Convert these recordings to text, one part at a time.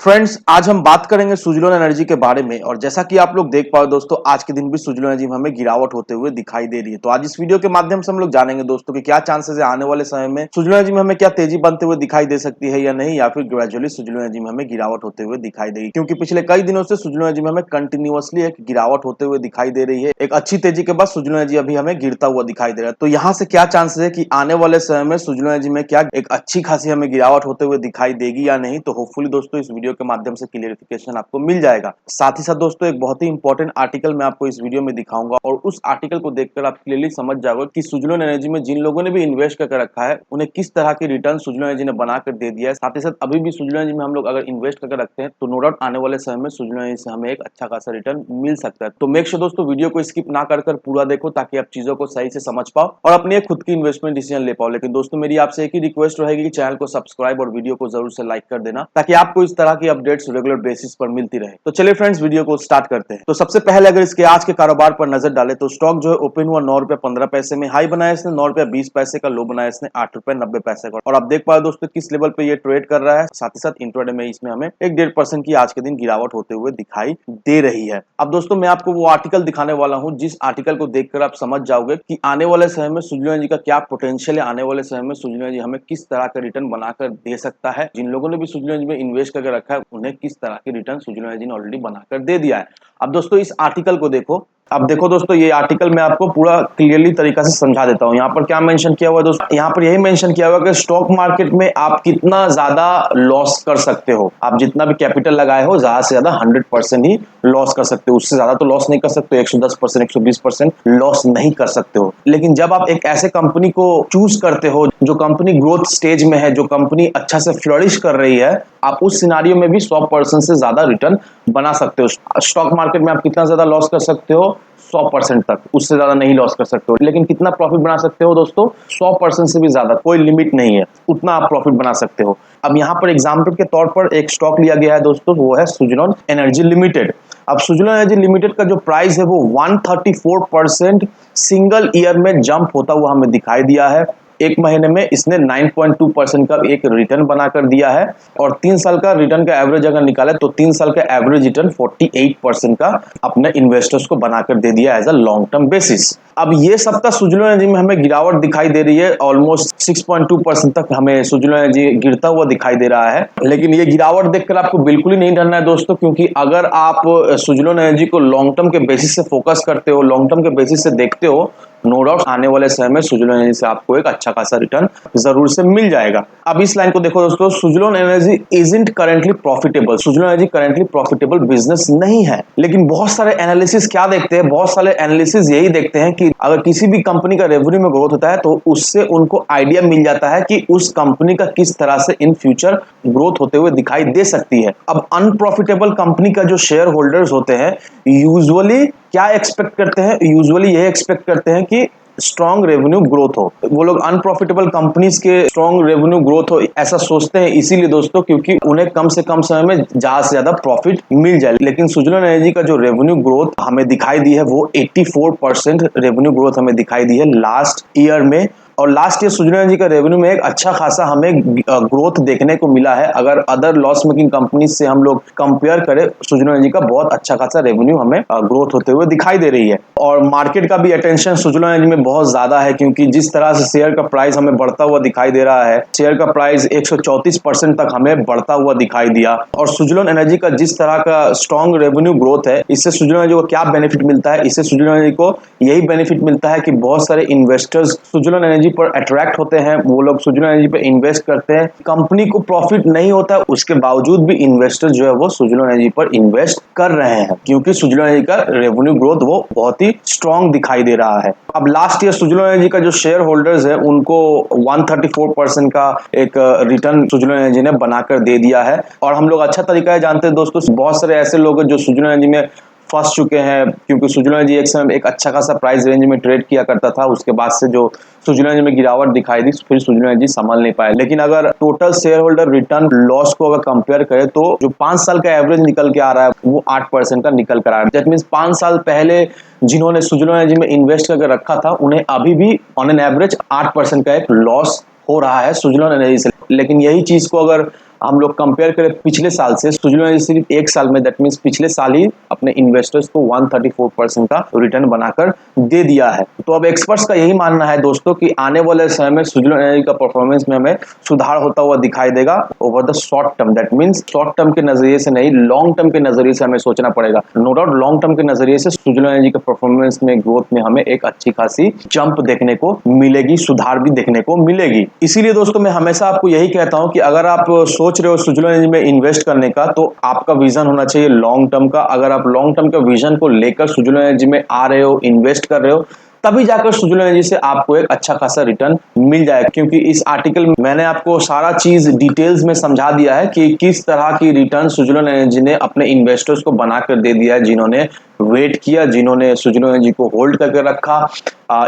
Friends, आज हम बात करेंगे सुजलोन एनर्जी के बारे में। और जैसा कि आप लोग देख पाओ दोस्तों, आज के दिन भी सुजलोन एनर्जी में हमें गिरावट होते हुए दिखाई दे रही है। तो आज इस वीडियो के माध्यम से हम लोग जानेंगे दोस्तों कि क्या चांसेस है आने वाले समय में सुजलोन एनर्जी में हमें क्या तेजी बनते हुए दिखाई दे सकती है या नहीं, या फिर ग्रेजुअली सुजलोन एनर्जी में हमें गिरावट होते हुए दिखाई देगी। क्योंकि पिछले कई दिनों से सुजलोन एनर्जी में हमें कंटिन्यूअसली एक गिरावट होते हुए दिखाई दे रही है। एक अच्छी तेजी के बाद सुजलोन एनर्जी अभी हमें गिरता हुआ दिखाई दे रहा है। तो यहाँ से क्या चांसेस है कि आने वाले समय में सुजलोन एनर्जी में क्या एक अच्छी खासी हमें गिरावट होते हुए दिखाई देगी या नहीं। तो होपफुली दोस्तों इस वीडियो के माध्यम से क्लियरिफिकेशन आपको मिल जाएगा। साथ ही साथ दोस्तों एक बहुत ही इंपॉर्टेंट आर्टिकल मैं आपको इस वीडियो में दिखाऊंगा और उस आर्टिकल को देखकर आप क्लियरली समझ जाओगे कि सुजलोन एनर्जी में जिन लोगों ने भी इन्वेस्ट करके रखा है उन्हें किस तरह की रिटर्न सुजलोन एनर्जी ने बनाकर दे दिया है। साथ ही साथ अभी भी सुजलोन एनर्जी में हम लोग अगर इन्वेस्ट करके रखते हैं तो नो डाउट आने वाले समय में सुजलोन एनर्जी से हमें एक अच्छा खासा रिटर्न मिल सकता है। तो मेक श्योर दोस्तों वीडियो को स्किप ना कर पूरा देखो ताकि आप चीजों को सही से समझ पाओ और अपनी एक खुद की इन्वेस्टमेंट डिसीजन ले पाओ। लेकिन दोस्तों मेरी आपसे एक ही रिक्वेस्ट रहेगी कि चैनल को सब्सक्राइब और वीडियो को जरूर से लाइक कर देना ताकि आपको इस तरह की अपडेट्स रेगुलर बेसिस पर मिलती रहे। तो चलिए फ्रेंड्स वीडियो को स्टार्ट करते हैं। तो सबसे पहले अगर इसके आज के कारोबार पर नजर डालें तो स्टॉक जो है ओपन हुआ 9 रुपए 15 पैसे में, हाई बनाया इसने 9 रुपए 20 पैसे का, लो बनाया इसने 8 रुपए 90 पैसे का। और आप देख पाए दोस्तों किस लेवल पे ये ट्रेड कर रहा है। साथ ही साथ इंट्राडे में इसमें हमें 1-1.5% की आज के दिन गिरावट होते हुए दिखाई दे रही है। अब दोस्तों मैं आपको वो आर्टिकल दिखाने वाला हूं जिस आर्टिकल को देखकर आप समझ जाओगे कि आने वाले समय में सुजलोन एनर्जी का क्या पोटेंशियल है, आने वाले समय में सुजलोन एनर्जी हमें किस तरह का रिटर्न बनाकर दे सकता है। जिन लोगों ने भी सुजलोन एनर्जी में इन्वेस्ट करके रखा है उन्हें किस तरह की रिटर्न सुजलोन एनर्जी ने ऑलरेडी बनाकर दे दिया है। अब दोस्तों इस आर्टिकल को देखो। अब देखो दोस्तों ये आर्टिकल मैं आपको पूरा क्लियरली तरीका से समझा देता हूं। यहाँ पर क्या मेंशन किया हुआ है दोस्तों, यहाँ पर यही मेंशन किया हुआ है कि स्टॉक मार्केट में आप कितना ज्यादा लॉस कर सकते हो। आप जितना भी कैपिटल लगाए हो ज्यादा से ज्यादा 100% ही लॉस कर सकते हो। उससे ज्यादा तो लॉस नहीं कर सकते, 110% 120% लॉस नहीं कर सकते हो। लेकिन जब आप एक ऐसे कंपनी को चूज करते हो जो कंपनी ग्रोथ स्टेज में है, जो कंपनी अच्छा से फ्लरिश कर रही है, आप उस सिनारियो में भी 100% से ज्यादा रिटर्न बना सकते हो। स्टॉक मार्केट में आप कितना ज्यादा लॉस कर सकते हो, 100% तक, उससे ज्यादा नहीं लॉस कर सकते हो। लेकिन कितना प्रॉफिट बना सकते हो दोस्तों, 100% से भी ज्यादा, कोई लिमिट नहीं है, उतना आप प्रॉफिट बना सकते हो। अब यहाँ पर एग्जाम्पल के तौर पर एक स्टॉक लिया गया है दोस्तों, वो है सुजलोन एनर्जी लिमिटेड। अब सुजलोन एनर्जी लिमिटेड का जो प्राइस है वो 134% सिंगल ईयर में जंप होता हुआ हमें दिखाई दिया है। एक महीने में इसने 9.2% का एक रिटर्न बनाकर दिया है और 3 साल का रिटर्न का एवरेज अगर निकाले तो 3 साल का एवरेज रिटर्न 48% का अपने इन्वेस्टर्स को बनाकर दे दिया as a long term basis. अब ये सप्ताह सुजलोन एनर्जी में हमें गिरावट दिखाई दे रही है, ऑलमोस्ट 6.2% तक हमें सुजलोन एनर्जी गिरता हुआ दिखाई दे रहा है। लेकिन ये गिरावट देखकर आपको बिल्कुल ही नहीं डरना है दोस्तों, क्योंकि अगर आप सुजलोन एनर्जी को लॉन्ग टर्म के बेसिस से फोकस करते हो, लॉन्ग टर्म के बेसिस से देखते हो, नो डाउट आने वाले समय में सुजलोन एनर्जी से आपको एक अच्छा खासा रिटर्न जरूर से मिल जाएगा। अब इस लाइन को देखो दोस्तों, Suzlon energy isn't currently profitable. Suzlon energy currently profitable business नहीं है। लेकिन बहुत सारे एनालिसिस क्या देखते हैं, बहुत सारे एनालिसिस यही देखते हैं कि अगर किसी भी कंपनी का रेवेन्यू में ग्रोथ होता है तो उससे उनको आइडिया मिल जाता है कि उस कंपनी का किस तरह से इन फ्यूचर ग्रोथ होते हुए दिखाई दे सकती है। अब अनप्रॉफिटेबल कंपनी का जो शेयर होल्डर्स होते हैं यूजुअली क्या एक्सपेक्ट करते हैं, यूजुअली ये एक्सपेक्ट करते हैं कि स्ट्रॉन्ग रेवेन्यू ग्रोथ हो। वो लोग अनप्रॉफिटेबल कंपनीज के स्ट्रॉन्ग रेवेन्यू ग्रोथ हो ऐसा सोचते हैं, इसीलिए दोस्तों क्योंकि उन्हें कम से कम समय में ज्यादा से ज्यादा प्रॉफिट मिल जाए। लेकिन सुजलोन एनर्जी का जो रेवेन्यू ग्रोथ हमें दिखाई दी है वो 84% रेवेन्यू ग्रोथ हमें दिखाई दी है लास्ट ईयर में। और लास्ट ईयर सुजलोन एनर्जी का रेवेन्यू में एक अच्छा खासा हमें ग्रोथ देखने को मिला है। अगर अदर लॉस मेकिंग कंपनीज से हम लोग कंपेयर करें, सुजलोन एनर्जी का बहुत अच्छा खासा रेवेन्यू हमें ग्रोथ होते हुए दिखाई दे रही है। और मार्केट का भी अटेंशन सुजलोन एनर्जी में बहुत ज्यादा है, क्योंकि जिस तरह से शेयर का प्राइस हमें बढ़ता हुआ दिखाई दे रहा है, शेयर का प्राइस 134% तक हमें बढ़ता हुआ दिखाई दिया। और सुजलोन एनर्जी का जिस तरह का स्ट्रॉन्ग रेवेन्यू ग्रोथ है, इससे सुजलोन एनर्जी को क्या बेनिफिट मिलता है, इससे सुजलोन एनर्जी को यही बेनिफिट मिलता है कि बहुत सारे इन्वेस्टर्स सुजलोन एनर्जी पर अट्रैक्ट होते हैं, वो लोग सुजलोन एनर्जी पे इन्वेस्ट करते हैं। कंपनी को प्रॉफिट नहीं होता उसके बावजूद भी इन्वेस्टर जो है वो सुजलोन एनर्जी पर इन्वेस्ट कर रहे हैं, क्योंकि सुजलोन एनर्जी का रेवेन्यू ग्रोथ वो बहुत ही स्ट्रॉन्ग दिखाई दे रहा है। अब लास्ट ईयर सुजलोन एनर्जी का जो शेयर होल्डर्स है उनको 134% का एक रिटर्न सुजलोन एनर्जी ने बनाकर दे दिया है। और हम लोग अच्छा तरीका है जानते हैं दोस्तों, बहुत सारे ऐसे लोग हैं जो सुजलोन एनर्जी में फंस चुके हैं, क्योंकि सुजलोन एनर्जी एक समय एक अच्छा खासा प्राइस रेंज में ट्रेड किया करता था। उसके बाद से जो सुजलोन एनर्जी में गिरावट दिखाई दी, फिर सुजलोन एनर्जी संभल नहीं पाया। लेकिन अगर total share holder return loss को अगर कंपेयर करें तो जो 5 साल का एवरेज निकल के आ रहा है वो 8% का निकल कर आ रहा है। दैट मींस 5 साल पहले जिन्होंने सुजलोन एनर्जी में इन्वेस्ट करके रखा था उन्हें अभी भी ऑन एन एवरेज 8% का एक लॉस हो रहा है सुजलोन एनर्जी से। लेकिन यही चीज को अगर हम लोग कंपेयर करें पिछले साल से, सुजुकी एनर्जी सिर्फ एक साल में, दैट मीन्स पिछले साल ही अपने इन्वेस्टर्स को 134% का रिटर्न बनाकर दे दिया है। तो अब एक्सपर्ट्स का यही मानना है दोस्तों कि आने वाले समय में सुजुकी एनर्जी का परफॉर्मेंस में हमें सुधार होता हुआ दिखाई देगा over the short term. That means short term के नजरिए से नहीं, लॉन्ग टर्म के नजरिए से हमें सोचना पड़ेगा। नो डाउट लॉन्ग टर्म के नजरिए से सुजुकी एनर्जी के परफॉर्मेंस में, ग्रोथ में हमें एक अच्छी खासी जंप देखने को मिलेगी, सुधार भी देखने को मिलेगी। इसीलिए दोस्तों मैं हमेशा आपको यही कहता हूं कि अगर आप सोच रहे हो सुजुकी एनर्जी में इन्वेस्ट करने का, तो आपका विजन होना चाहिए लॉन्ग टर्म का। अगर आप लॉन्ग टर्म के विजन को लेकर सुजुकी एनर्जी में आ रहे हो, इन्वेस्ट कर रहे हो, तभी जाकर सुजुकी एनर्जी से आपको एक अच्छा खासा रिटर्न मिल जाएगा। क्योंकि इस आर्टिकल में मैंने आपको सारा चीज डिटेल्स में समझा दिया है कि किस तरह की रिटर्न सुजुकी एनर्जी ने अपने इन्वेस्टर्स को बनाकर दे दिया है, जिन्होंने वेट किया, जिन्होंने सुजुकी एनर्जी को होल्ड करके रखा।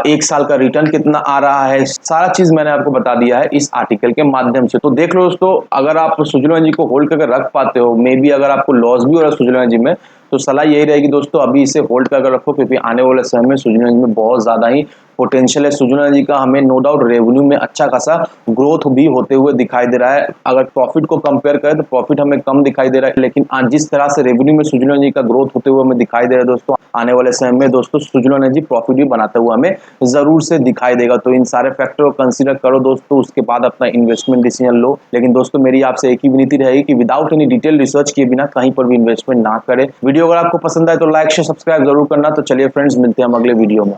एक साल का रिटर्न कितना आ रहा है, सारा चीज मैंने आपको बता दिया है इस आर्टिकल के माध्यम से। तो देख लो दोस्तों, अगर आप सुजुकी एनर्जी को होल्ड करके रख पाते हो, मे बी अगर आपको लॉस भी हो रहा है सुजुकी एनर्जी में, तो सलाह यही रहेगी दोस्तों अभी इसे होल्ड करके रखो, क्योंकि आने वाले समय में सुजुकी एनर्जी में बहुत ज्यादा ही पोटेंशियल है। सुजुकी एनर्जी का हमें नो डाउट रेवेन्यू में अच्छा खासा ग्रोथ भी होते हुए दिखाई दे रहा है। अगर प्रॉफिट को कंपेयर करें तो प्रॉफिट हमें कम दिखाई दे रहा है, लेकिन आज जिस तरह से रेवेन्यू में सुजुकी एनर्जी का ग्रोथ होते हुए हमें दिखाई दे रहा है दोस्तों, आने वाले समय में दोस्तों सुजुकी एनर्जी प्रॉफिट भी बनाते हुए हमें जरूर से दिखाई देगा। तो इन सारे फैक्टर को कंसीडर करो दोस्तों, उसके बाद अपना इन्वेस्टमेंट डिसीजन लो। लेकिन दोस्तों मेरी आपसे एक ही विनती रहेगी कि विदाउट एनी डिटेल रिसर्च किए बिना कहीं पर भी इन्वेस्टमेंट ना करें। वीडियो अगर आपको पसंद आए तो लाइक शेयर सब्सक्राइब जरूर करना। तो चलिए फ्रेंड्स, मिलते हैं हम अगले वीडियो में।